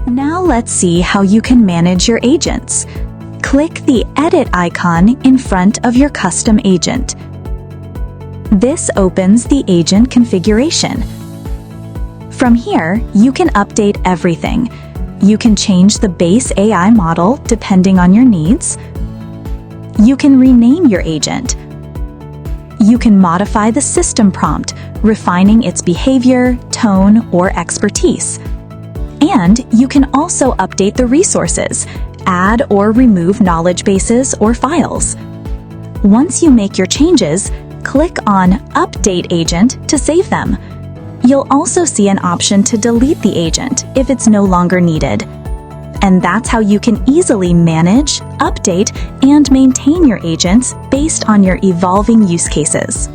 Now let's see how you can manage your agents. Click the Edit icon in front of your custom agent. This opens the agent configuration. From here, you can update everything. You can change the base AI model depending on your needs. You can rename your agent. You can modify the system prompt, refining its behavior, tone, or expertise. And you can also update the resources, add or remove knowledge bases or files. Once you make your changes, click on Update Agent to save them. You'll also see an option to delete the agent if it's no longer needed. And that's how you can easily manage, update, and maintain your agents based on your evolving use cases.